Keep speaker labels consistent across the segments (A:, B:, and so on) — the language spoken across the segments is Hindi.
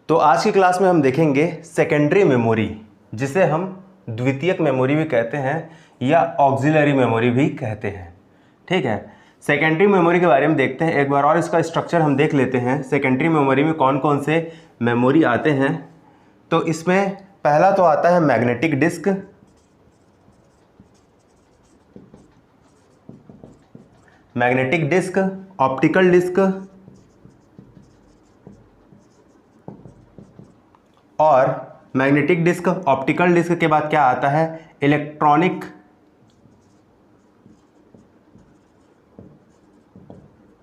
A: तो आज की क्लास में हम देखेंगे सेकेंडरी मेमोरी, जिसे हम द्वितीयक मेमोरी भी कहते हैं या ऑक्सिलरी मेमोरी भी कहते हैं। ठीक है, सेकेंडरी मेमोरी के बारे में देखते हैं एक बार और इसका स्ट्रक्चर हम देख लेते हैं। सेकेंडरी मेमोरी में कौन कौन से मेमोरी आते हैं। तो इसमें पहला तो आता है magnetic disk, magnetic disk, optical disk और मैग्नेटिक डिस्क, ऑप्टिकल डिस्क के बाद क्या आता है, इलेक्ट्रॉनिक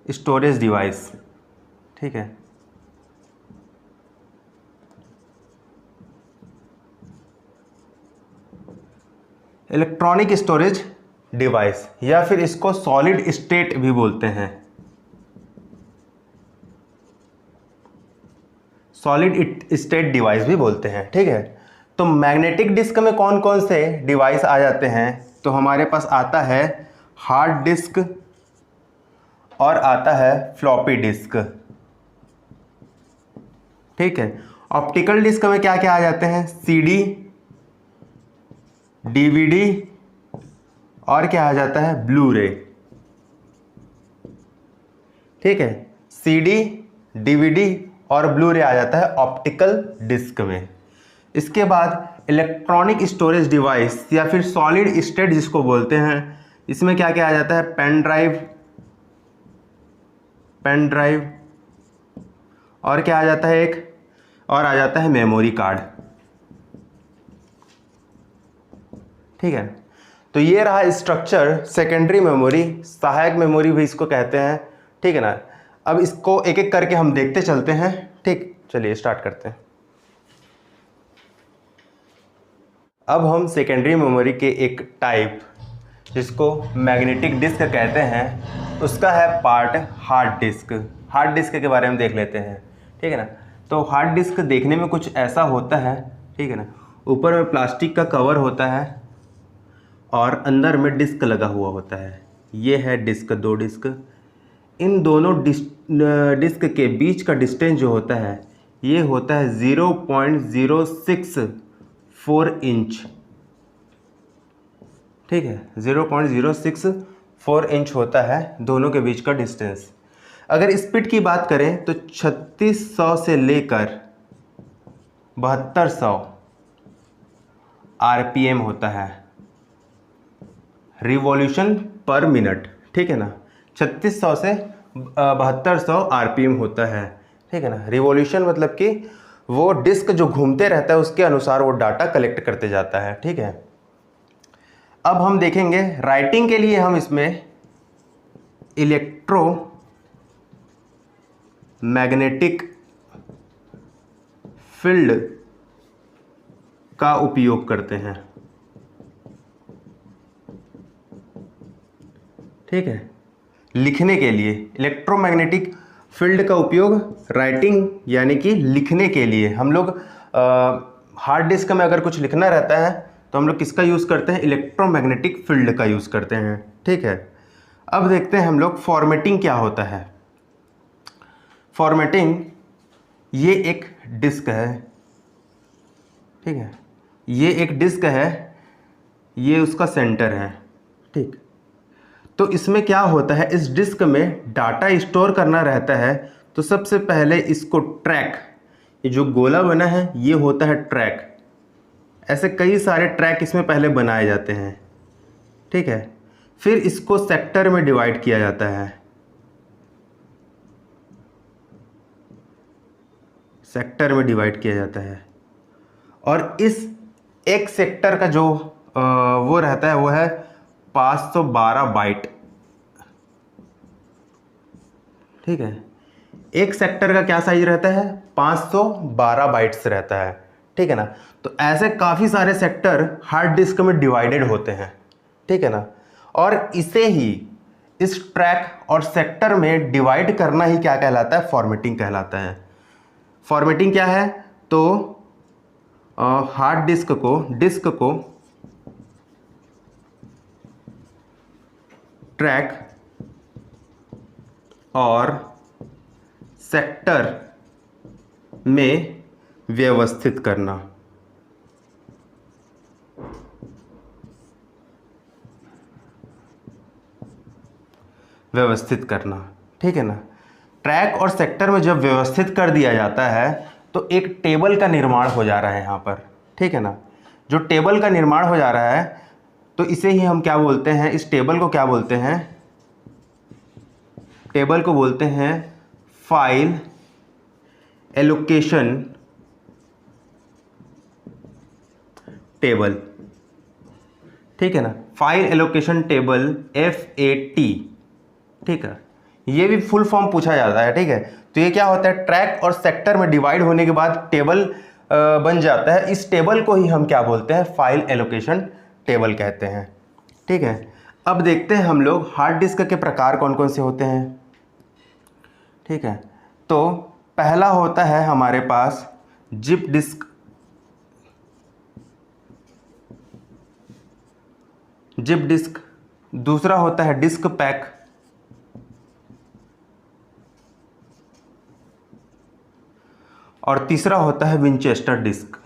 A: स्टोरेज डिवाइस। ठीक है, इलेक्ट्रॉनिक स्टोरेज डिवाइस या फिर इसको सॉलिड स्टेट भी बोलते हैं, सॉलिड स्टेट डिवाइस भी बोलते हैं। ठीक है, तो मैग्नेटिक डिस्क में कौन कौन से डिवाइस आ जाते हैं, तो हमारे पास आता है हार्ड डिस्क और आता है फ्लॉपी डिस्क। ठीक है, ऑप्टिकल डिस्क में क्या क्या आ जाते हैं, सीडी, डीवीडी और क्या आ जाता है, ब्लू रे। ठीक है, सीडी, डीवीडी और ब्लू रे आ जाता है ऑप्टिकल डिस्क में। इसके बाद इलेक्ट्रॉनिक स्टोरेज डिवाइस या फिर सॉलिड स्टेट जिसको बोलते हैं, इसमें क्या क्या आ जाता है, पेन ड्राइव और क्या आ जाता है, एक और आ जाता है मेमोरी कार्ड। ठीक है, तो ये रहा स्ट्रक्चर सेकेंडरी मेमोरी, सहायक मेमोरी भी इसको कहते हैं। ठीक है ना, अब इसको एक एक करके हम देखते चलते हैं। ठीक, चलिए स्टार्ट करते हैं। अब हम सेकेंडरी मेमोरी के एक टाइप जिसको मैग्नेटिक डिस्क कहते हैं, उसका है part hard disk. Hard disk के बारे में देख लेते हैं। ठीक है ना, तो हार्ड डिस्क देखने में कुछ ऐसा होता है। ठीक है ना, ऊपर में प्लास्टिक का कवर होता है और अंदर में डिस्क लगा हुआ होता है। ये है डिस्क, दो डिस्क। इन दोनों डिस्क के बीच का डिस्टेंस जो होता है ये होता है 0.064 इंच। ठीक है, 0.064 इंच होता है दोनों के बीच का डिस्टेंस। अगर स्पीड की बात करें तो 3600 से लेकर 7200 आरपीएम होता है, रिवॉल्यूशन पर मिनट। ठीक है ना, 3600 से 7200 आरपीएम होता है। ठीक है ना, रिवॉल्यूशन मतलब कि वो डिस्क जो घूमते रहता है उसके अनुसार वो डाटा कलेक्ट करते जाता है। ठीक है, अब हम देखेंगे राइटिंग के लिए हम इसमें इलेक्ट्रो मैग्नेटिक फील्ड का उपयोग करते हैं। ठीक है, लिखने के लिए इलेक्ट्रोमैग्नेटिक फील्ड का उपयोग राइटिंग यानी कि लिखने के लिए हम लोग हार्ड डिस्क में अगर कुछ लिखना रहता है तो हम लोग किसका यूज़ करते हैं, इलेक्ट्रोमैग्नेटिक फील्ड का यूज़ करते हैं। ठीक है, अब देखते हैं हम लोग फॉर्मेटिंग क्या होता है। फॉर्मेटिंग, ये एक डिस्क है। ठीक है, ये एक डिस्क है, ये उसका सेंटर है। ठीक, तो इसमें क्या होता है, इस डिस्क में डाटा स्टोर करना रहता है। तो सबसे पहले इसको ट्रैक, ये जो गोला बना है ये होता है ट्रैक। ऐसे कई सारे ट्रैक इसमें पहले बनाए जाते हैं। ठीक है, फिर इसको सेक्टर में डिवाइड किया जाता है। सेक्टर में डिवाइड किया जाता है और इस एक सेक्टर का जो वो रहता है वो है 512 बाइट। ठीक है, एक सेक्टर का क्या साइज रहता है, 512 बाइट्स रहता है। ठीक है ना, तो ऐसे काफ़ी सारे सेक्टर हार्ड डिस्क में डिवाइडेड होते हैं। ठीक है ना, और इसे ही इस ट्रैक और सेक्टर में डिवाइड करना ही क्या कहलाता है, फॉर्मेटिंग कहलाता है। फॉर्मेटिंग क्या है, तो हार्ड डिस्क को ट्रैक और सेक्टर में व्यवस्थित करना। व्यवस्थित करना, ठीक है ना। ट्रैक और सेक्टर में जब व्यवस्थित कर दिया जाता है तो एक टेबल का निर्माण हो जा रहा है यहाँ पर, ठीक है ना। जो टेबल का निर्माण हो जा रहा है तो इसे ही हम क्या बोलते हैं, इस टेबल को क्या बोलते हैं, टेबल को बोलते हैं फाइल एलोकेशन टेबल, ठीक है ना। फाइल एलोकेशन टेबल FAT, ठीक है। ये भी फुल फॉर्म पूछा जाता है, ठीक है। तो ये क्या होता है, ट्रैक और सेक्टर में डिवाइड होने के बाद टेबल बन जाता है। इस टेबल को ही हम क्या बोलते हैं, फाइल एलोकेशन टेबल कहते हैं, ठीक है। अब देखते हैं हम लोग हार्ड डिस्क के प्रकार कौन कौन से होते हैं, ठीक है। तो पहला होता है हमारे पास जिप डिस्क, जिप डिस्क। दूसरा होता है डिस्क पैक, और तीसरा होता है विंचेस्टर डिस्क।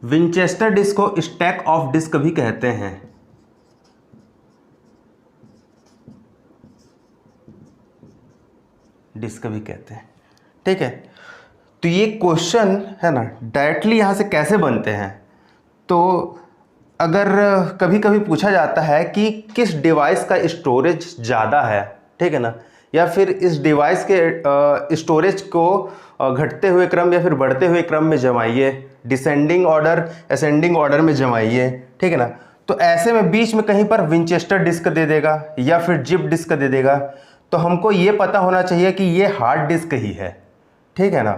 A: विंचेस्टर डिस्क को स्टैक ऑफ डिस्क भी कहते हैं, डिस्क भी कहते हैं, ठीक है। तो ये क्वेश्चन है ना डायरेक्टली यहाँ से कैसे बनते हैं, तो अगर कभी कभी पूछा जाता है कि किस डिवाइस का स्टोरेज ज़्यादा है, ठीक है ना, या फिर इस डिवाइस के स्टोरेज को घटते हुए क्रम या फिर बढ़ते हुए क्रम में जमाइए, डिसेंडिंग ऑर्डर असेंडिंग ऑर्डर में जमाइए, ठीक है ना। तो ऐसे में बीच में कहीं पर विंचेस्टर डिस्क दे देगा या फिर जिप डिस्क दे देगा, तो हमको ये पता होना चाहिए कि ये हार्ड डिस्क ही है, ठीक है ना।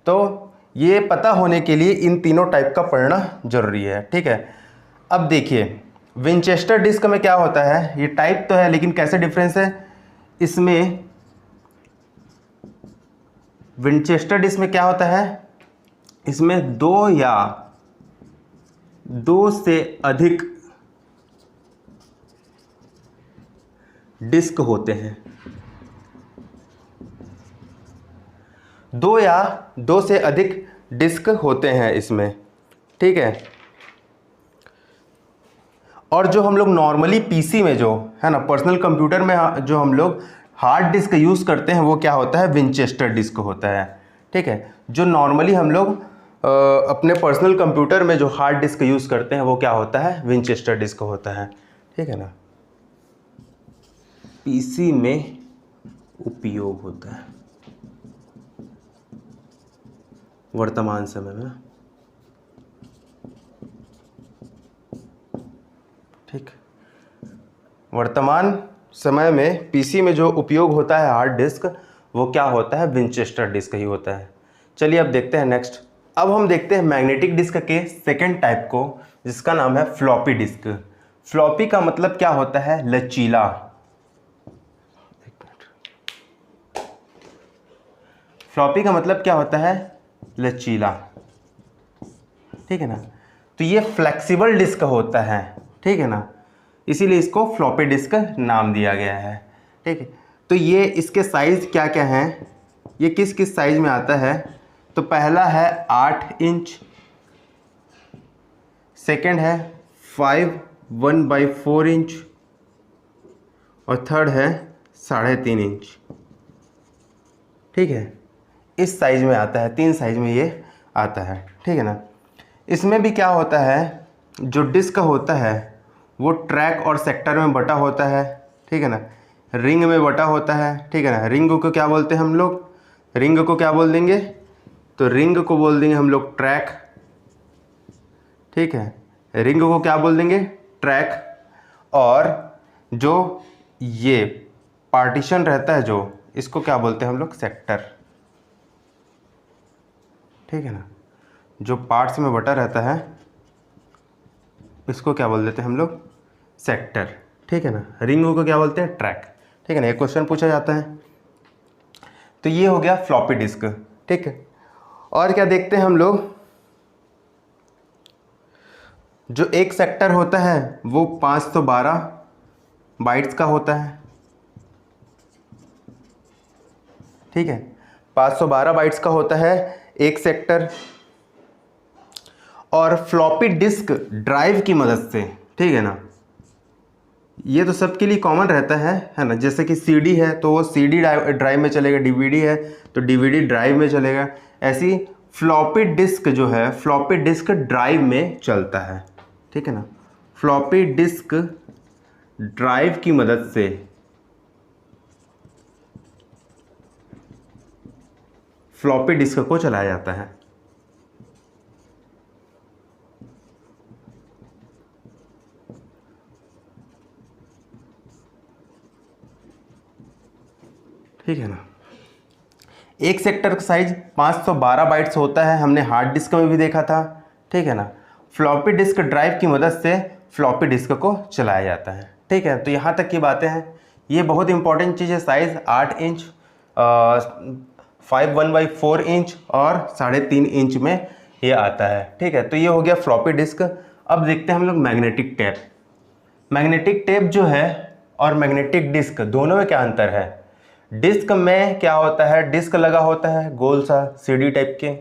A: तो ये पता होने के लिए इन तीनों टाइप का पढ़ना जरूरी है, ठीक है। अब देखिए विंचेस्टर डिस्क में क्या होता है, ये टाइप तो है लेकिन कैसे डिफरेंस है इसमें। विंचेस्टर डिस्क में क्या होता है, इसमें दो या दो से अधिक डिस्क होते हैं, दो या दो से अधिक डिस्क होते हैं इसमें, ठीक है। और जो हम लोग नॉर्मली पीसी में जो है ना, पर्सनल कंप्यूटर में जो हम लोग हार्ड डिस्क यूज़ करते हैं वो क्या होता है, विंचेस्टर डिस्क होता है, ठीक है। जो नॉर्मली हम लोग अपने पर्सनल कंप्यूटर में जो हार्ड डिस्क यूज़ करते हैं वो क्या होता है, विंचेस्टर डिस्क होता है, ठीक है ना। पीसी में उपयोग होता है वर्तमान समय में, ठीक। वर्तमान समय में पीसी में जो उपयोग होता है हार्ड डिस्क वो क्या होता है, विंचेस्टर डिस्क ही होता है। चलिए अब देखते हैं नेक्स्ट। अब हम देखते हैं मैग्नेटिक डिस्क के सेकंड टाइप को, जिसका नाम है फ्लॉपी डिस्क। फ्लॉपी का मतलब क्या होता है, लचीला। फ्लॉपी का मतलब क्या होता है, लचीला, ठीक है ना। तो ये फ्लेक्सिबल डिस्क होता है, ठीक है ना, इसीलिए इसको फ्लॉपी डिस्क नाम दिया गया है, ठीक है। तो ये इसके साइज़ क्या क्या हैं, ये किस किस साइज में आता है, तो पहला है 8 इंच, सेकंड है 1/4 इंच, और थर्ड है 3.5 इंच, ठीक है। इस साइज में आता है, 3 साइज में ये आता है, ठीक है ना। इसमें भी क्या होता है, जो डिस्क होता है वो ट्रैक और सेक्टर में बटा होता है, ठीक है ना, रिंग में बटा होता है, ठीक है ना। रिंग को क्या बोलते हैं हम लोग, रिंग को क्या बोल देंगे, तो रिंग को बोल देंगे हम लोग ट्रैक, ठीक है। रिंग को क्या बोल देंगे, ट्रैक। और जो ये पार्टीशन रहता है जो, इसको क्या बोलते हैं हम लोग, सेक्टर, ठीक है ना। जो पार्ट्स में बटा रहता है इसको क्या बोल देते हैं हम लोग, सेक्टर, ठीक है ना। रिंग को क्या बोलते हैं, ट्रैक, ठीक है ना। एक क्वेश्चन पूछा जाता है। तो ये हो गया फ्लॉपी डिस्क, ठीक है। और क्या देखते हैं हम लोग, जो एक सेक्टर होता है वो 512 बाइट्स का होता है, ठीक है, 512 बाइट्स का होता है एक सेक्टर। और फ्लॉपी डिस्क ड्राइव की मदद से, ठीक है ना, ये तो सबके लिए कॉमन रहता है ना, जैसे कि सीडी है तो वो सीडी ड्राइव में चलेगा, डीवीडी है तो डीवीडी ड्राइव में चलेगा, ऐसी फ्लॉपी डिस्क जो है फ्लॉपी डिस्क ड्राइव में चलता है, ठीक है ना। फ्लॉपी डिस्क ड्राइव की मदद से फ्लॉपी डिस्क को चलाया जाता है। ठीक है ना। एक सेक्टर का साइज 512 बाइट्स होता है, हमने हार्ड डिस्क में भी देखा था, ठीक है ना। फ्लॉपी डिस्क ड्राइव की मदद से फ्लॉपी डिस्क को चलाया जाता है, ठीक है। तो यहाँ तक की बातें हैं, ये बहुत इंपॉर्टेंट चीज़ है। साइज़ 8 इंच, 5/1/4 इंच और 3.5 इंच में ये आता है, ठीक है। तो ये हो गया फ्लॉपी डिस्क। अब देखते हैं हम लोग मैग्नेटिक टेप। मैग्नेटिक टेप जो है और मैग्नेटिक डिस्क दोनों में क्या अंतर है। डिस्क में क्या होता है, डिस्क लगा होता है गोल सा सीडी टाइप के,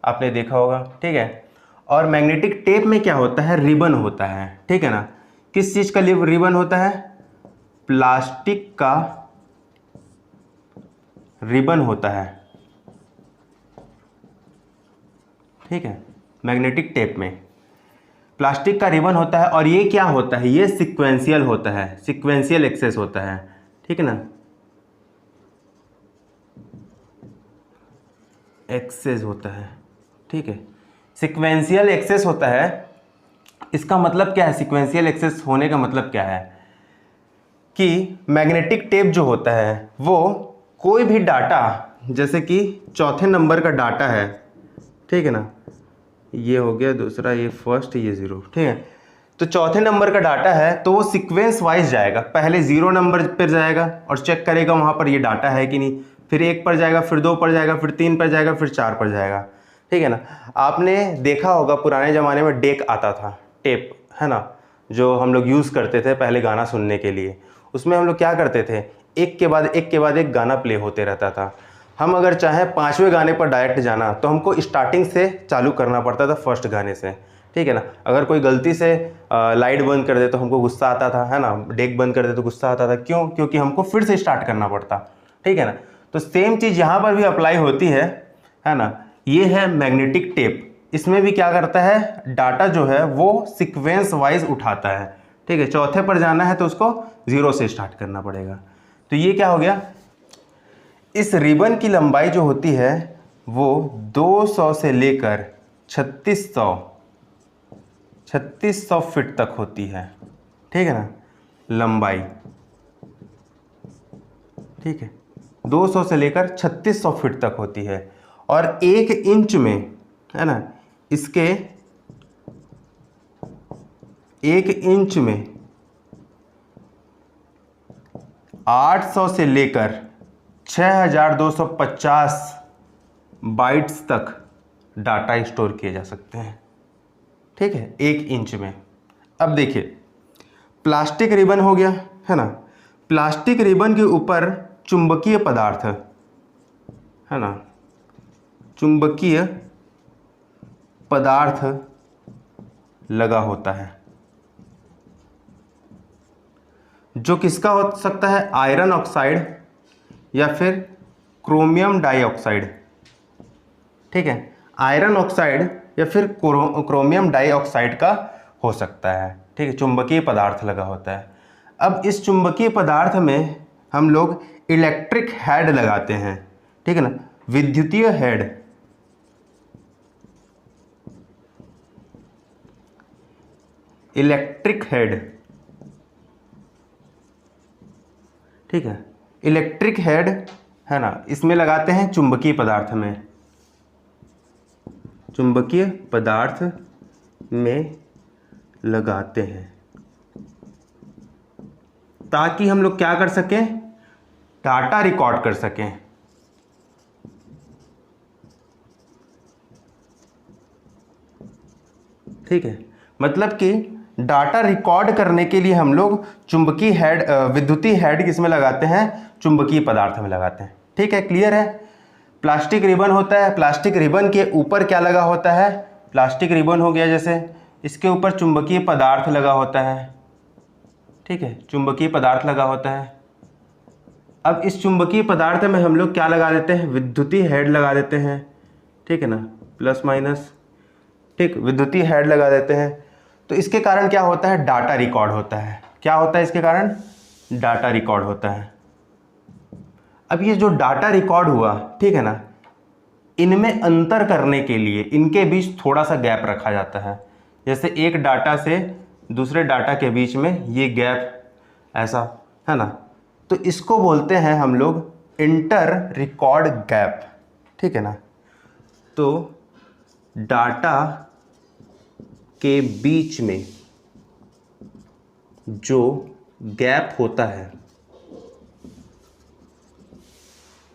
A: आपने देखा होगा, ठीक है। और मैग्नेटिक टेप में क्या होता है, रिबन होता है, ठीक है ना। किस चीज़ का रिबन होता है, प्लास्टिक का रिबन होता है, ठीक है। मैग्नेटिक टेप में प्लास्टिक का रिबन होता है और ये क्या होता है, ये सीक्वेंशियल होता है, सीक्वेंशियल एक्सेस होता है, ठीक है ना। एक्सेस होता है, ठीक है, सीक्वेंशियल एक्सेस होता है। इसका मतलब क्या है, सीक्वेंशियल एक्सेस होने का मतलब क्या है कि मैग्नेटिक टेप जो होता है वो कोई भी डाटा, जैसे कि चौथे नंबर का डाटा है, ठीक है ना, ये हो गया दूसरा, ये फर्स्ट, ये 0, ठीक है। तो चौथे नंबर का डाटा है तो वो सीक्वेंस वाइज जाएगा, पहले 0 नंबर पर जाएगा और चेक करेगा वहाँ पर ये डाटा है कि नहीं, फिर 1 पर जाएगा, फिर 2 पर जाएगा, फिर 3 पर जाएगा, फिर 4 पर जाएगा, ठीक है ना। आपने देखा होगा पुराने ज़माने में डेक आता था, टेप, है ना, जो हम लोग यूज़ करते थे पहले गाना सुनने के लिए। उसमें हम लोग क्या करते थे, एक के बाद एक के बाद एक गाना प्ले होते रहता था। हम अगर चाहें 5वें गाने पर डायरेक्ट जाना तो हमको स्टार्टिंग से चालू करना पड़ता था, फर्स्ट गाने से, ठीक है ना। अगर कोई गलती से लाइट बंद कर दे तो हमको गुस्सा आता था, है ना, डेक बंद कर दे तो गुस्सा आता था, क्यों, क्योंकि हमको फिर से स्टार्ट करना पड़ता, ठीक है ना। तो सेम चीज़ यहाँ पर भी अप्लाई होती है ना। ये है मैग्नेटिक टेप, इसमें भी क्या करता है, डाटा जो है वो सीक्वेंस वाइज उठाता है, ठीक है। चौथे पर जाना है तो उसको 0 से स्टार्ट करना पड़ेगा। तो ये क्या हो गया, इस रिबन की लंबाई जो होती है वो 200 से लेकर 3600 फीट तक होती है, ठीक है ना, लंबाई, ठीक है, 200 से लेकर 3600 फीट तक होती है। और 1 इंच में, है ना, इसके 1 इंच में 800 से लेकर 6250 बाइट्स तक डाटा स्टोर किए जा सकते हैं, ठीक है, 1 इंच में। अब देखिए, प्लास्टिक रिबन हो गया, है ना। प्लास्टिक रिबन के ऊपर चुंबकीय पदार्थ, है ना, चुंबकीय पदार्थ लगा होता है, जो किसका हो सकता है, आयरन ऑक्साइड या फिर क्रोमियम डाइऑक्साइड, ठीक है, आयरन ऑक्साइड या फिर क्रोमियम डाइऑक्साइड का हो सकता है, ठीक है, चुंबकीय पदार्थ लगा होता है। अब इस चुंबकीय पदार्थ में हम लोग इलेक्ट्रिक हेड लगाते हैं, ठीक है ना, विद्युतीय हेड, इलेक्ट्रिक हेड, ठीक है, इलेक्ट्रिक हेड, है ना, इसमें लगाते हैं चुंबकीय पदार्थ में, चुंबकीय पदार्थ में लगाते हैं ताकि हम लोग क्या कर सकें, डाटा रिकॉर्ड कर सकें, ठीक है। मतलब कि डाटा रिकॉर्ड करने के लिए हम लोग चुंबकीय हेड विद्युतीय हेड किसमें लगाते हैं, चुंबकीय पदार्थ में लगाते हैं। ठीक है, क्लियर है। प्लास्टिक रिबन होता है, प्लास्टिक रिबन के ऊपर क्या लगा होता है, प्लास्टिक रिबन हो गया जैसे, इसके ऊपर चुंबकीय पदार्थ लगा होता है। ठीक है, चुंबकीय पदार्थ लगा होता है। अब इस चुंबकीय पदार्थ में हम लोग क्या लगा देते हैं, विद्युतीय हेड लगा देते हैं। ठीक है ना, प्लस माइनस, ठीक, विद्युतीय हेड लगा देते हैं। तो इसके कारण क्या होता है, डाटा रिकॉर्ड होता है। क्या होता है इसके कारण, डाटा रिकॉर्ड होता है। अब ये जो डाटा रिकॉर्ड हुआ, ठीक है ना, इनमें अंतर करने के लिए इनके बीच थोड़ा सा गैप रखा जाता है। जैसे एक डाटा से दूसरे डाटा के बीच में ये गैप ऐसा है ना, तो इसको बोलते हैं हम लोग इंटर रिकॉर्ड गैप। ठीक है ना, तो डाटा के बीच में जो गैप होता है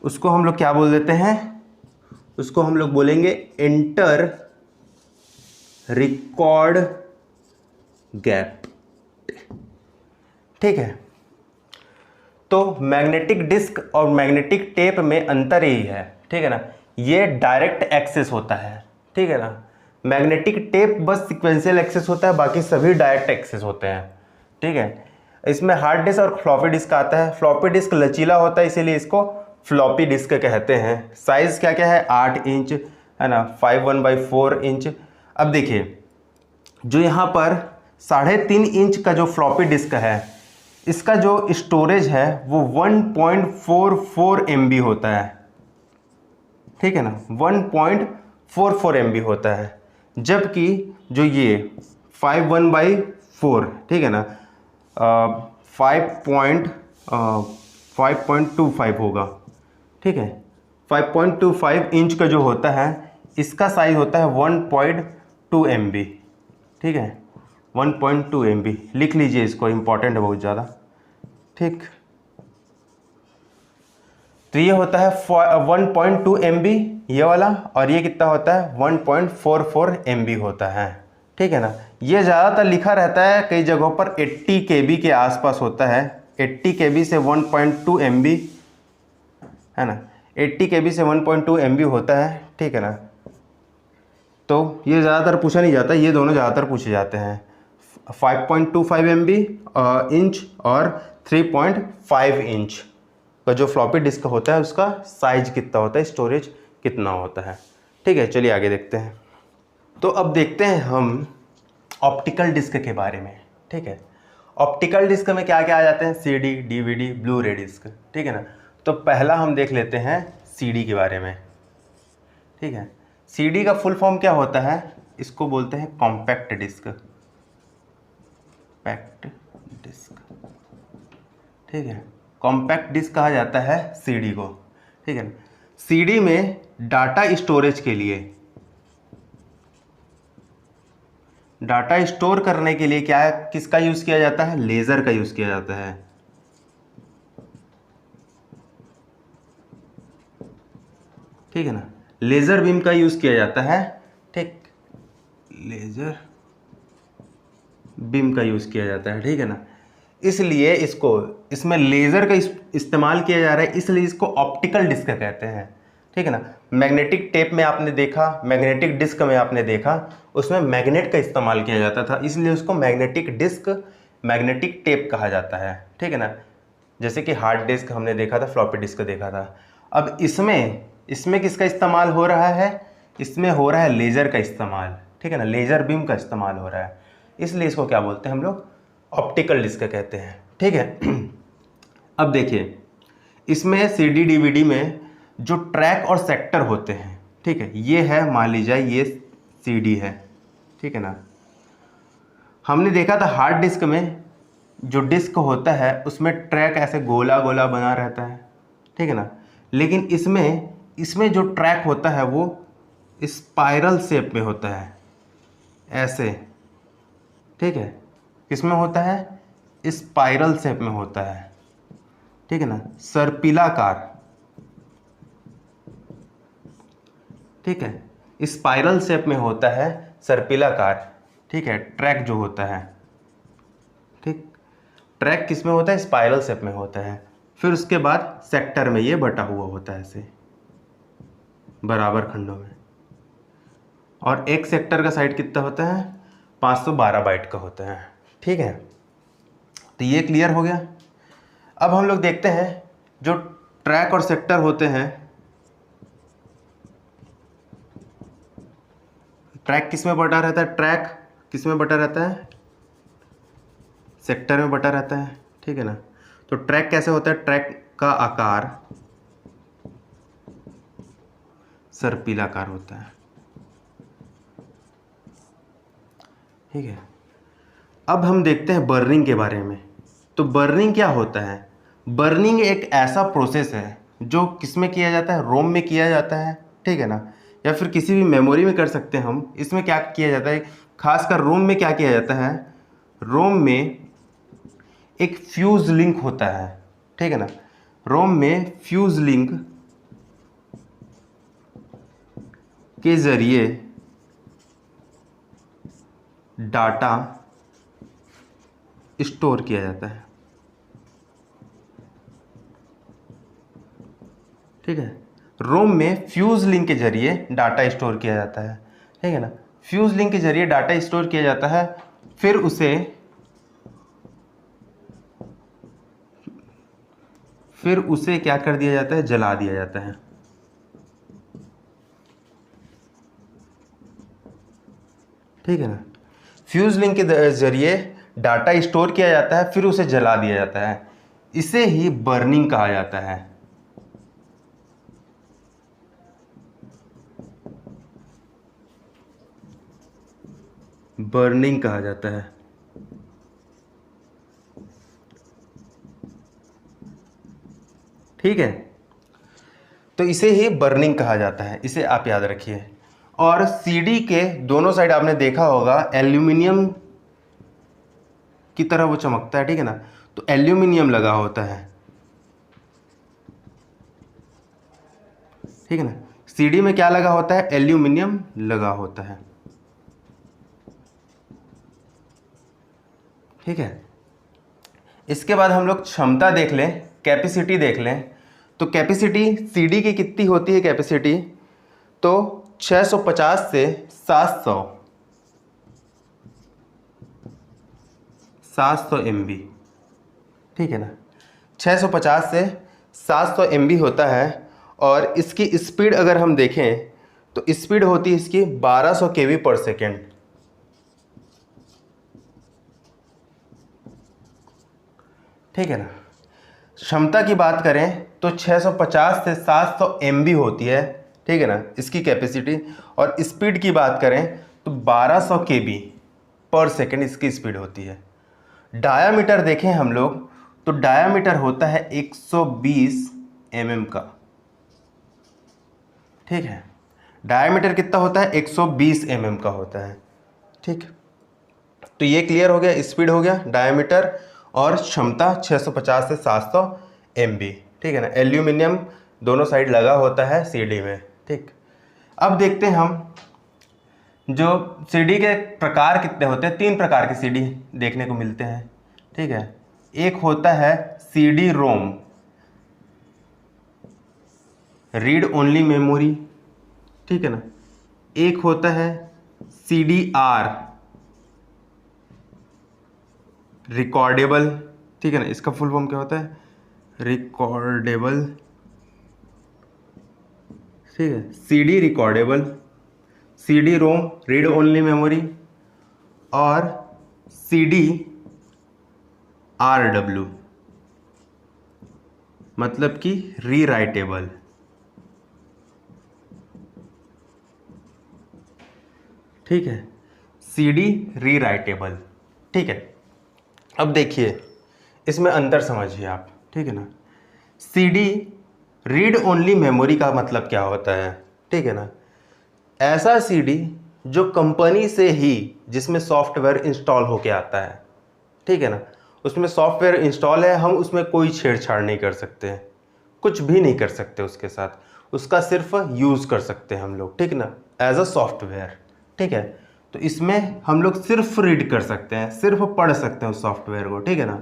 A: उसको हम लोग क्या बोल देते हैं, उसको हम लोग बोलेंगे इंटर रिकॉर्ड गैप। ठीक है, तो मैग्नेटिक डिस्क और मैग्नेटिक टेप में अंतर यही है। ठीक है ना, ये डायरेक्ट एक्सेस होता है। ठीक है ना, मैग्नेटिक टेप बस सीक्वेंशियल एक्सेस होता है, बाकी सभी डायरेक्ट एक्सेस होते हैं। ठीक है, इसमें हार्ड डिस्क और फ्लॉपी डिस्क आता है। फ्लॉपी डिस्क लचीला होता है, इसीलिए इसको फ्लॉपी डिस्क कहते हैं। साइज क्या क्या है, 8 इंच है ना, 5/1/4 इंच। अब देखिए, जो यहाँ पर 3.5 इंच का जो फ्लॉपी डिस्क है, इसका जो स्टोरेज है वो 1.44 MB होता है। ठीक है ना, 1.44 MB होता है, जबकि जो ये 5/1/4, ठीक है ना, 5.25 होगा। ठीक है, 5.25 इंच का जो होता है, इसका साइज होता है 1.2 MB। ठीक है, 1.2 MB लिख लीजिए, इसको इम्पॉर्टेंट है बहुत ज़्यादा। ठीक, तो ये होता है 1.2 MB ये वाला, और ये कितना होता है, 1.44 MB होता है। ठीक है ना, ये ज़्यादातर लिखा रहता है कई जगहों पर 80 KB के आसपास होता है। 80 KB से 1.2 MB है ना, 80 KB से 1.2 MB होता है। ठीक है ना, तो ये ज़्यादातर पूछा नहीं जाता, ये दोनों ज़्यादातर पूछे जाते हैं, 5.25 MB इंच और 3.5 इंच का जो फ्लॉपी डिस्क होता है उसका साइज कितना होता है, स्टोरेज कितना होता है। ठीक है, चलिए आगे देखते हैं। तो अब देखते हैं हम ऑप्टिकल डिस्क के बारे में। ठीक है, ऑप्टिकल डिस्क में क्या क्या आ जाते हैं, CD, DVD, ब्लू रे डिस्क। ठीक है ना, तो पहला हम देख लेते हैं CD के बारे में। ठीक है, CD का फुल फॉर्म क्या होता है, इसको बोलते हैं कॉम्पैक्ट डिस्क। पैक्ट डिस्क, ठीक है, कॉम्पैक्ट डिस्क कहा जाता है CD को। ठीक है ना, CD में डाटा स्टोरेज के लिए, डाटा स्टोर करने के लिए क्या है, किसका यूज किया जाता है, लेजर का यूज किया जाता है। ठीक है ना, लेजर बीम का यूज किया जाता है। ठीक, लेजर बीम का यूज किया जाता है। ठीक है ना, इसलिए इसमें लेजर का इस्तेमाल किया जा रहा है, इसलिए इसको ऑप्टिकल डिस्क कहते हैं। ठीक है ना, मैग्नेटिक टेप में आपने देखा, मैग्नेटिक डिस्क में आपने देखा, उसमें मैग्नेट का इस्तेमाल किया जाता था, इसलिए उसको मैग्नेटिक डिस्क, मैग्नेटिक टेप कहा जाता है। ठीक है ना, जैसे कि हार्ड डिस्क हमने देखा था, फ्लॉपी डिस्क देखा था। अब इसमें किसका इस्तेमाल हो रहा है, इसमें हो रहा है लेजर का इस्तेमाल। ठीक है ना, लेजर बीम का इस्तेमाल हो रहा है, इसलिए इसको क्या बोलते हैं हम लोग, ऑप्टिकल डिस्क कहते हैं। ठीक है, अब देखिए, इसमें CD DVD में जो ट्रैक और सेक्टर होते हैं, ठीक है, ये है, मान लीजिए ये CD है। ठीक है ना, हमने देखा था हार्ड डिस्क में जो डिस्क होता है उसमें ट्रैक ऐसे गोला गोला बना रहता है। ठीक है ना, लेकिन इसमें जो ट्रैक होता है वो स्पाइरल शेप में होता है, ऐसे। ठीक है, किसमें होता है, स्पाइरल शेप में होता है। ठीक है ना, सर्पिलाकार। ठीक है, स्पाइरल शेप में होता है, सर्पिलाकार। ठीक है, ट्रैक जो होता है, ठीक। ट्रैक किस में होता है? स्पाइरल शेप में होता है। फिर उसके बाद सेक्टर में ये बटा हुआ होता है ऐसे बराबर खंडों में, और एक सेक्टर का साइज कितना होता है? 512 बाइट का होता है। ठीक है, तो ये क्लियर हो गया। अब हम लोग देखते हैं जो ट्रैक और सेक्टर होते हैं, ट्रैक किस में बटा रहता है? ट्रैक किस में बटा रहता है? सेक्टर में बटा रहता है। ठीक है ना। तो ट्रैक कैसे होता है? ट्रैक का आकार सर्पिलाकार होता है। ठीक है, अब हम देखते हैं बर्निंग के बारे में। तो बर्निंग क्या होता है? बर्निंग एक ऐसा प्रोसेस है जो किस में किया जाता है? रोम में किया जाता है। ठीक है ना, या फिर किसी भी मेमोरी में कर सकते हैं हम। इसमें क्या किया जाता है? खासकर रोम में क्या किया जाता है? रोम में एक फ्यूज लिंक होता है। ठीक है ना, रोम में फ्यूज लिंक के जरिए डाटा स्टोर किया जाता है। ठीक है, रोम में फ्यूज लिंक के जरिए डाटा स्टोर किया जाता है। ठीक है ना, फ्यूज लिंक के जरिए डाटा स्टोर किया जाता है। फिर उसे क्या कर दिया जाता है? जला दिया जाता है। ठीक है ना, फ्यूज लिंक के जरिए डाटा स्टोर किया जाता है, फिर उसे जला दिया जाता है। इसे ही बर्निंग कहा जाता है। बर्निंग कहा जाता है। ठीक है, तो इसे ही बर्निंग कहा जाता है, इसे आप याद रखिए। और सीडी के दोनों साइड आपने देखा होगा एल्यूमिनियम की तरह वो चमकता है। ठीक है ना, तो एल्यूमिनियम लगा होता है। ठीक है ना, सीडी में क्या लगा होता है? एल्यूमिनियम लगा होता है। ठीक है, इसके बाद हम लोग क्षमता देख लें, कैपेसिटी देख लें। तो कैपेसिटी सीडी की कितनी होती है? कैपेसिटी तो 650 से 700 MB। ठीक है ना, 650 से 700 MB होता है। और इसकी स्पीड अगर हम देखें तो स्पीड होती है इसकी 1200 KB पर सेकेंड। ठीक है ना, क्षमता की बात करें तो 650 से 700 MB होती है। ठीक है ना, इसकी कैपेसिटी। और स्पीड की बात करें तो 1200 KB पर सेकेंड इसकी स्पीड होती है। डायामीटर देखें हम लोग तो डायामीटर होता है 120 mm का। ठीक है, डायामीटर कितना होता है? 120 mm का होता है। ठीक, तो ये क्लियर हो गया। स्पीड हो गया, डायामीटर और क्षमता 650 से 700 MB। ठीक है ना, एल्यूमिनियम दोनों साइड लगा होता है सीडी में। ठीक, अब देखते हैं हम जो सीडी के प्रकार कितने होते हैं। 3 प्रकार के सीडी देखने को मिलते हैं। ठीक है, एक होता है CD ROM, read only memory. ठीक है ना, एक होता है सीडी आर, रिकॉर्डेबल। ठीक है ना, इसका फुल फॉर्म क्या होता है? रिकॉर्डेबल। ठीक है, CD recordable, CD ROM read only memory, और सीडी RW मतलब कि रीराइटेबल। ठीक है, सीडी रीराइटेबल। ठीक है, अब देखिए इसमें अंतर समझिए आप। ठीक है ना, सीडी रीड ओनली मेमोरी का मतलब क्या होता है? ठीक है ना, ऐसा सीडी जो कंपनी से ही जिसमें सॉफ्टवेयर इंस्टॉल होके आता है। ठीक है ना, उसमें सॉफ्टवेयर इंस्टॉल है, हम उसमें कोई छेड़छाड़ नहीं कर सकते, कुछ भी नहीं कर सकते उसके साथ, उसका सिर्फ यूज़ कर सकते हैं हम लोग। ठीक ना, एज अ सॉफ्टवेयर। ठीक है, तो इसमें हम लोग सिर्फ रीड कर सकते हैं, सिर्फ पढ़ सकते हैं उस सॉफ्टवेयर को, ठीक है ना।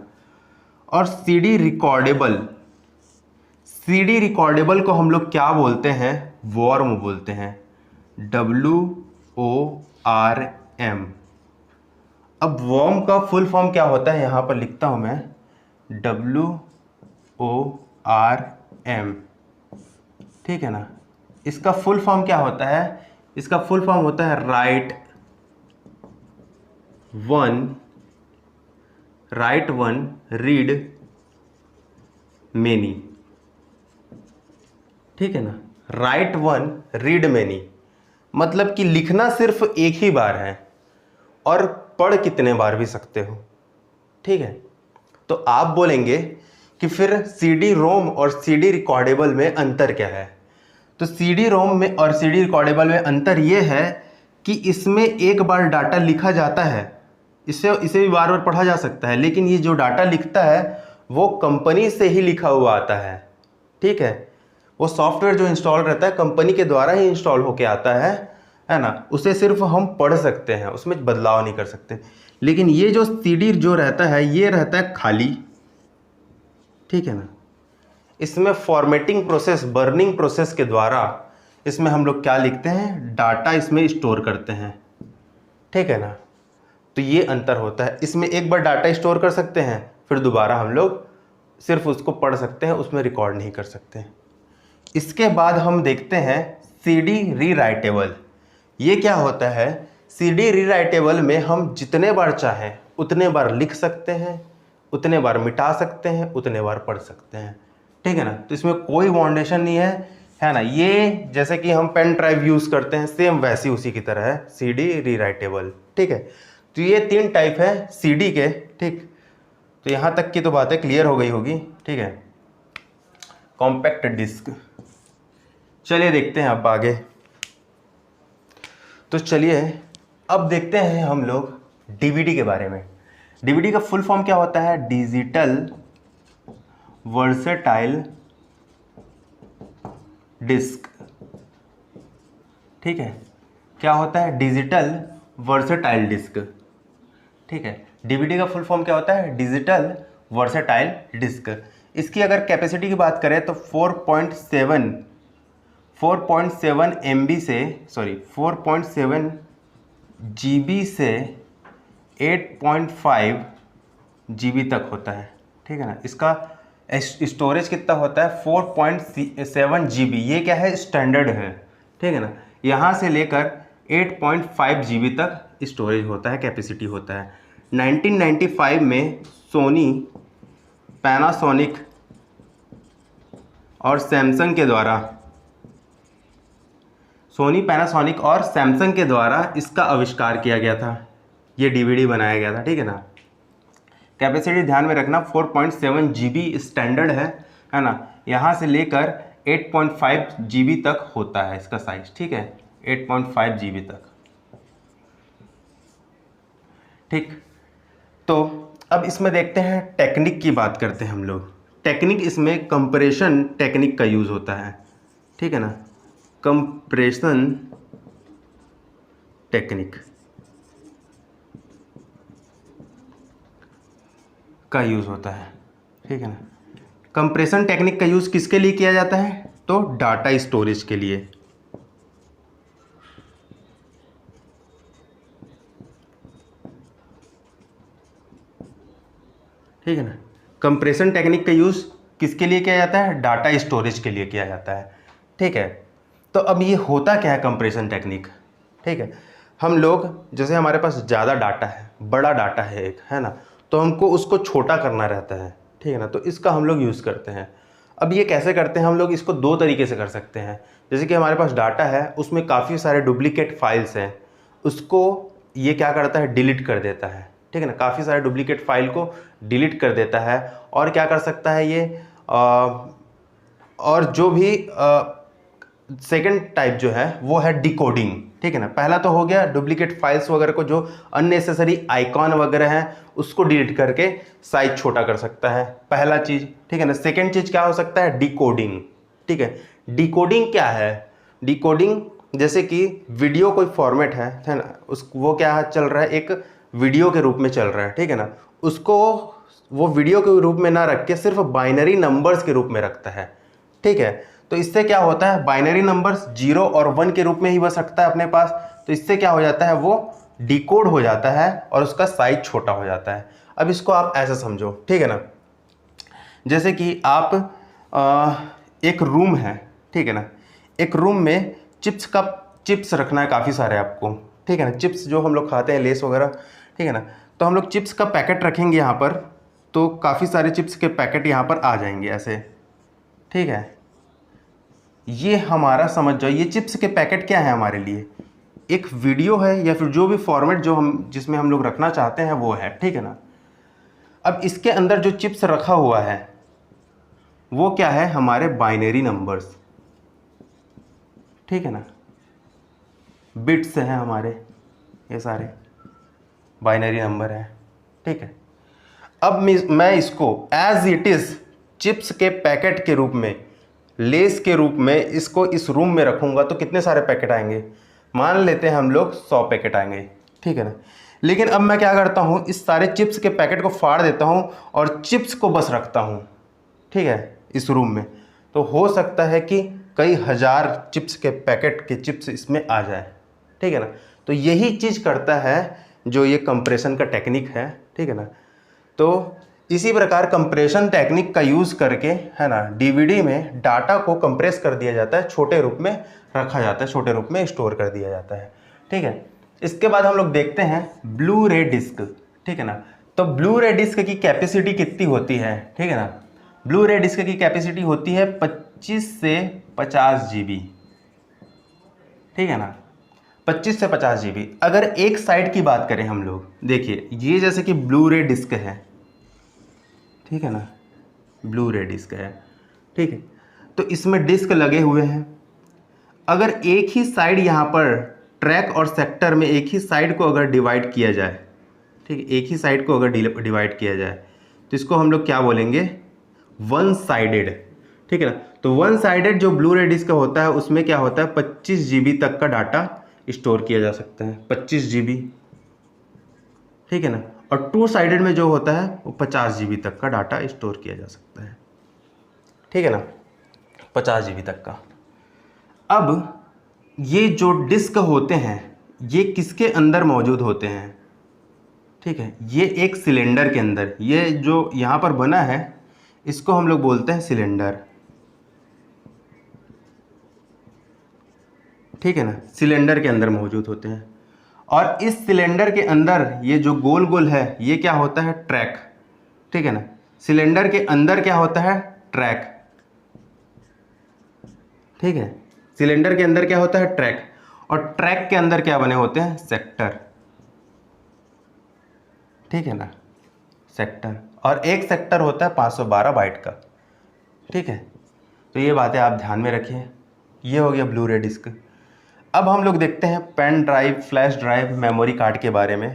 A: और सीडी रिकॉर्डेबल को हम लोग क्या बोलते हैं, वॉर्म बोलते हैं, WORM। अब वॉर्म का फुल फॉर्म क्या होता है, यहाँ पर लिखता हूँ मैं, WORM, ठीक है ना। इसका फुल फॉर्म क्या होता है, इसका फुल फॉर्म होता है राइट वन रीड मेनी, ठीक है ना। राइट वन रीड मेनी मतलब कि लिखना सिर्फ एक ही बार है और पढ़ कितने बार भी सकते हो, ठीक है। तो आप बोलेंगे कि फिर CD रोम और CD रिकॉर्डेबल में अंतर क्या है। तो CD रोम में और CD रिकॉर्डेबल में अंतर ये है कि इसमें एक बार डाटा लिखा जाता है, इसे भी बार बार पढ़ा जा सकता है, लेकिन ये जो डाटा लिखता है वो कंपनी से ही लिखा हुआ आता है, ठीक है। वो सॉफ्टवेयर जो इंस्टॉल रहता है कंपनी के द्वारा ही इंस्टॉल होके आता है ना। उसे सिर्फ हम पढ़ सकते हैं, उसमें बदलाव नहीं कर सकते। लेकिन ये जो CD जो रहता है ये रहता है खाली, ठीक है ना। इसमें फॉर्मेटिंग प्रोसेस, बर्निंग प्रोसेस के द्वारा इसमें हम लोग क्या लिखते हैं, डाटा इसमें स्टोर करते हैं, ठीक है ना। तो ये अंतर होता है, इसमें एक बार डाटा स्टोर कर सकते हैं, फिर दोबारा हम लोग सिर्फ उसको पढ़ सकते हैं, उसमें रिकॉर्ड नहीं कर सकते। इसके बाद हम देखते हैं CD रीराइटेबल। ये क्या होता है, CD रीराइटेबल में हम जितने बार चाहें उतने बार लिख सकते हैं, उतने बार मिटा सकते हैं, उतने बार पढ़ सकते हैं, ठीक है ना। तो इसमें कोई बाउंडेशन नहीं है ना। ये जैसे कि हम पेन ड्राइव यूज़ करते हैं, सेम वैसी उसी की तरह है CD रीराइटेबल, ठीक है। तो ये 3 टाइप है CD के, ठीक। तो यहाँ तक की तो बातें क्लियर हो गई होगी, ठीक है। कॉम्पैक्ट डिस्क, चलिए देखते हैं अब आगे। तो चलिए अब देखते हैं हम लोग DVD के बारे में। DVD का फुल फॉर्म क्या होता है, डिजिटल वर्सेटाइल डिस्क, ठीक है। क्या होता है, डिजिटल वर्सेटाइल डिस्क, ठीक है। DVD का फुल फॉर्म क्या होता है, डिजिटल वर्सेटाइल डिस्क। इसकी अगर कैपेसिटी की बात करें तो 4.7 MB से 4.7 GB से 8.5 GB तक होता है, ठीक है ना। इसका स्टोरेज कितना होता है, 4.7 GB। ये क्या है, स्टैंडर्ड है, ठीक है ना। यहाँ से लेकर 8.5 GB तक स्टोरेज होता है, कैपेसिटी होता है। 1995 में सोनी, पैनासोनिक और सैमसंग के द्वारा इसका आविष्कार किया गया था, ये DVD बनाया गया था, ठीक है ना। कैपेसिटी ध्यान में रखना 4.7 GB स्टैंडर्ड है ना। यहाँ से लेकर 8.5 GB तक होता है इसका साइज, ठीक है, 8.5 GB तक, ठीक। तो अब इसमें देखते हैं टेक्निक की बात करते हैं हम लोग। टेक्निक, इसमें कंप्रेशन टेक्निक का यूज़ होता है, ठीक है ना। कंप्रेशन टेक्निक का यूज़ होता है, ठीक है ना। कंप्रेशन टेक्निक का यूज़ किसके लिए किया जाता है, तो डाटा स्टोरेज के लिए, ठीक है ना। कंप्रेशन टेक्निक का यूज़ किसके लिए किया जाता है, डाटा स्टोरेज के लिए किया जाता है, ठीक है। तो अब ये होता क्या है कंप्रेशन टेक्निक, ठीक है। हम लोग जैसे हमारे पास ज़्यादा डाटा है, बड़ा डाटा है एक, है ना, तो हमको उसको छोटा करना रहता है, ठीक है ना। तो इसका हम लोग यूज़ करते हैं। अब ये कैसे करते हैं हम लोग, इसको 2 तरीके से कर सकते हैं। जैसे कि हमारे पास डाटा है, उसमें काफ़ी सारे डुप्लीकेट फाइल्स हैं, उसको ये क्या करता है, डिलीट कर देता है, ठीक है ना। काफ़ी सारे डुप्लीकेट फाइल को डिलीट कर देता है। और क्या कर सकता है ये, और जो भी सेकंड टाइप जो है वो है डिकोडिंग, ठीक है ना। पहला तो हो गया डुप्लीकेट फाइल्स वगैरह को, जो अननेसेसरी आइकॉन वगैरह हैं उसको डिलीट करके साइज छोटा कर सकता है, पहला चीज़, ठीक है ना। सेकंड चीज़ क्या हो सकता है, डिकोडिंग, ठीक है। डिकोडिंग क्या है, डिकोडिंग जैसे कि वीडियो कोई फॉर्मेट है ना, वो क्या चल रहा है, एक वीडियो के रूप में चल रहा है, ठीक है ना, उसको वो वीडियो के रूप में ना रख के सिर्फ बाइनरी नंबर्स के रूप में रखता है, ठीक है। तो इससे क्या होता है, बाइनरी नंबर्स 0 और 1 के रूप में ही बस रखता है अपने पास। तो इससे क्या हो जाता है, वो डिकोड हो जाता है और उसका साइज छोटा हो जाता है। अब इसको आप ऐसा समझो, ठीक है ना, जैसे कि आप एक रूम है, ठीक है ना, एक रूम में चिप्स रखना है काफ़ी सारे आपको, ठीक है ना, चिप्स जो हम लोग खाते हैं, लेस वगैरह, ठीक है ना। तो हम लोग चिप्स का पैकेट रखेंगे यहाँ पर, तो काफ़ी सारे चिप्स के पैकेट यहाँ पर आ जाएंगे ऐसे, ठीक है। ये हमारा समझ जाओ, ये चिप्स के पैकेट क्या है हमारे लिए, एक वीडियो है या फिर जो भी फॉर्मेट जो हम जिसमें हम लोग रखना चाहते हैं वो है, ठीक है ना। अब इसके अंदर जो चिप्स रखा हुआ है वो क्या है, हमारे बाइनरी नंबर्स, ठीक है ना, बिट्स हैं हमारे, ये सारे बाइनरी नंबर हैं, ठीक है। अब मैं इसको एज इट इज चिप्स के पैकेट के रूप में, लेस के रूप में इसको इस रूम में रखूंगा तो कितने सारे पैकेट आएंगे, मान लेते हैं हम लोग 100 पैकेट आएंगे, ठीक है ना। लेकिन अब मैं क्या करता हूँ, इस सारे चिप्स के पैकेट को फाड़ देता हूँ और चिप्स को बस रखता हूँ, ठीक है, इस रूम में। तो हो सकता है कि कई हजार चिप्स के पैकेट के चिप्स इसमें आ जाए, ठीक है ना। तो यही चीज़ करता है जो ये कंप्रेशन का टेक्निक है, ठीक है ना। तो इसी प्रकार कंप्रेशन टेक्निक का यूज़ करके, है ना, डीवीडी में डाटा को कंप्रेस कर दिया जाता है, छोटे रूप में रखा जाता है, छोटे रूप में स्टोर कर दिया जाता है, ठीक है। इसके बाद हम लोग देखते हैं ब्लू रे डिस्क, ठीक है ना। तो ब्लू रे डिस्क की कैपेसिटी कितनी होती है, ठीक है ना। ब्लू रे डिस्क की कैपेसिटी होती है 25 से 50 GB, ठीक है ना, 25 से 50 GB। अगर एक साइड की बात करें हम लोग, देखिए ये जैसे कि ब्लू रे डिस्क है, ठीक है ना, ब्लू रे डिस्क है, ठीक है। तो इसमें डिस्क लगे हुए हैं, अगर एक ही साइड यहाँ पर ट्रैक और सेक्टर में एक ही साइड को अगर डिवाइड किया जाए, ठीक है, एक ही साइड को अगर डिवाइड किया जाए तो इसको हम लोग क्या बोलेंगे, वन साइडेड, ठीक है ना। तो वन साइडेड जो ब्लू रे डिस्क होता है उसमें क्या होता है, 25 GB तक का डाटा स्टोर किया जा सकता है, 25 GB, ठीक है ना। और टू साइडेड में जो होता है वो 50 GB तक का डाटा स्टोर किया जा सकता है, ठीक है ना, 50 GB तक का। अब ये जो डिस्क होते हैं ये किसके अंदर मौजूद होते हैं, ठीक है, ये एक सिलेंडर के अंदर, ये जो यहाँ पर बना है इसको हम लोग बोलते हैं सिलेंडर, ठीक है ना, सिलेंडर के अंदर मौजूद होते हैं। और इस सिलेंडर के अंदर ये जो गोल गोल है ये क्या होता है, ट्रैक, ठीक है ना। सिलेंडर के अंदर क्या होता है, ट्रैक, ठीक है, सिलेंडर के अंदर क्या होता है, ट्रैक, और ट्रैक के अंदर क्या बने होते हैं, सेक्टर, ठीक है ना, सेक्टर। और एक सेक्टर होता है 512 बाइट का, ठीक है। तो ये बातें आप ध्यान में रखिए। ये हो गया ब्लू रे डिस्क। अब हम लोग देखते हैं pen drive, flash drive, memory card के बारे में।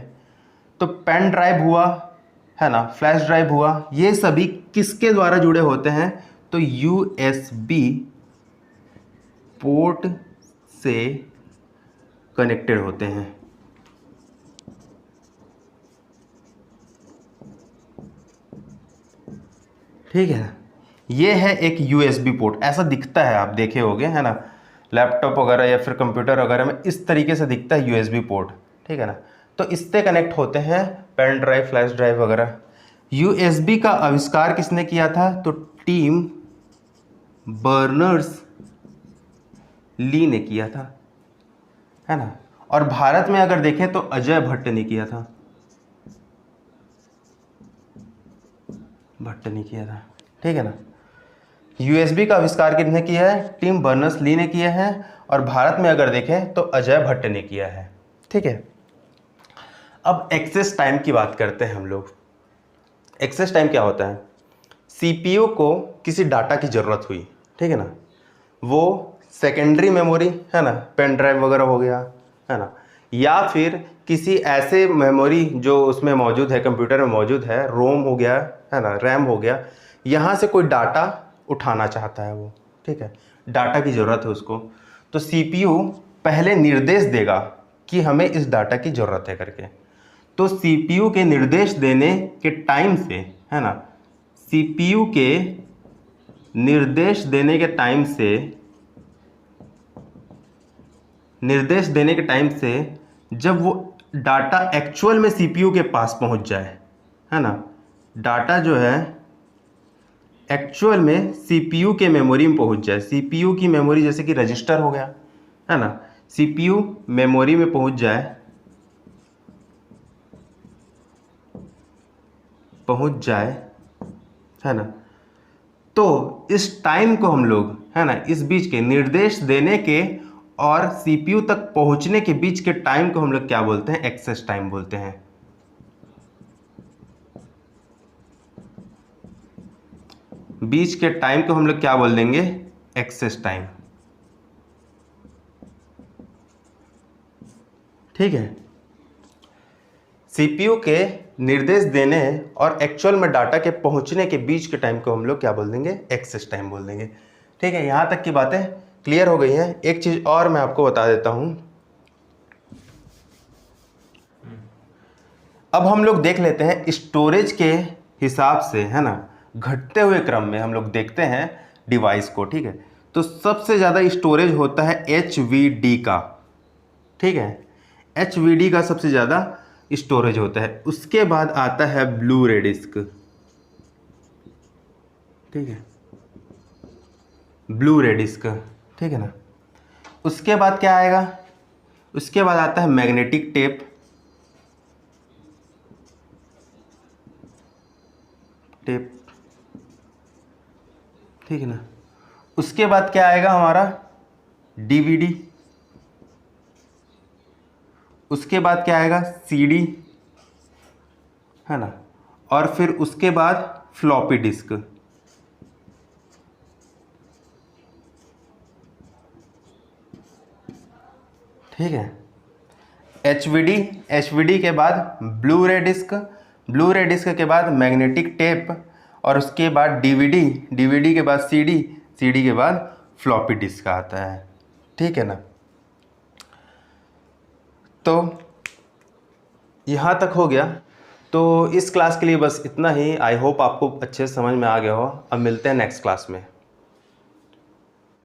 A: तो पेन ड्राइव हुआ, है ना, फ्लैश ड्राइव हुआ, ये सभी किसके द्वारा जुड़े होते हैं, तो USB पोर्ट से कनेक्टेड होते हैं, ठीक है। ये है एक USB पोर्ट, ऐसा दिखता है, आप देखे होंगे, है ना, लैपटॉप वगैरह या फिर कंप्यूटर वगैरह में इस तरीके से दिखता है USB पोर्ट, ठीक है ना। तो इससे कनेक्ट होते हैं पेन ड्राइव, फ्लैश ड्राइव वगैरह। USB का आविष्कार किसने किया था, तो टिम बर्नर्स ली ने किया था, है ना। और भारत में अगर देखें तो अजय भट्ट ने किया था, भट्ट ने किया था, ठीक है ना। USB का आविष्कार किसने किया है, टिम बर्नर्स ली ने किया है, और भारत में अगर देखें तो अजय भट्ट ने किया है, ठीक है। अब एक्सेस टाइम की बात करते हैं हम लोग। एक्सेस टाइम क्या होता है, CPU को किसी डाटा की ज़रूरत हुई, ठीक है ना, वो सेकेंडरी मेमोरी, है ना, पेन ड्राइव वगैरह हो गया, है ना, या फिर किसी ऐसे मेमोरी जो उसमें मौजूद है, कंप्यूटर में मौजूद है, रोम हो गया, है ना, रैम हो गया, यहाँ से कोई डाटा उठाना चाहता है वो, ठीक है, डाटा की ज़रूरत है उसको। तो CPU पहले निर्देश देगा कि हमें इस डाटा की ज़रूरत है करके। तो सीपीयू के निर्देश देने के टाइम से, है ना, सीपीयू के निर्देश देने के टाइम से, निर्देश देने के टाइम से जब वो डाटा एक्चुअल में सीपीयू के पास पहुंच जाए, है ना, डाटा जो है एक्चुअल में सीपीयू के मेमोरी में पहुंच जाए। सीपीयू की मेमोरी जैसे कि रजिस्टर हो गया, है ना, सीपीयू मेमोरी में पहुंच जाए, है ना, तो इस टाइम को हम लोग, है ना, इस बीच के निर्देश देने के और सीपीयू तक पहुंचने के बीच के टाइम को हम लोग क्या बोलते हैं? एक्सेस टाइम बोलते हैं। बीच के टाइम को हम लोग क्या बोल देंगे? Access time. ठीक है। सीपीयू के निर्देश देने और एक्चुअल में डाटा के पहुंचने के बीच के टाइम को हम लोग क्या बोल देंगे? एक्सेस टाइम बोल देंगे। ठीक है, यहां तक की बातें क्लियर हो गई हैं। एक चीज और मैं आपको बता देता हूं। अब हम लोग देख लेते हैं स्टोरेज के हिसाब से, है ना, घटते हुए क्रम में हम लोग देखते हैं डिवाइस को। ठीक है, तो सबसे ज़्यादा स्टोरेज होता है HVD का। ठीक है, HVD का सबसे ज़्यादा स्टोरेज होता है। उसके बाद आता है ब्लू रे डिस्क। ठीक है, ब्लू रे डिस्क। ठीक है ना। उसके बाद क्या आएगा? उसके बाद आता है मैग्नेटिक टेप। ठीक है ना। उसके बाद क्या आएगा हमारा? DVD। उसके बाद क्या आएगा? CD, है ना, और फिर उसके बाद फ्लॉपी डिस्क। ठीक है, HVD के बाद ब्लू रे डिस्क, ब्लू रे डिस्क के बाद मैग्नेटिक टेप, और उसके बाद DVD के बाद CD के बाद फ्लॉपी डिस्क आता है। ठीक है ना। तो यहाँ तक हो गया। तो इस क्लास के लिए बस इतना ही। आई होप आपको अच्छे से समझ में आ गया हो। अब मिलते हैं नेक्स्ट क्लास में।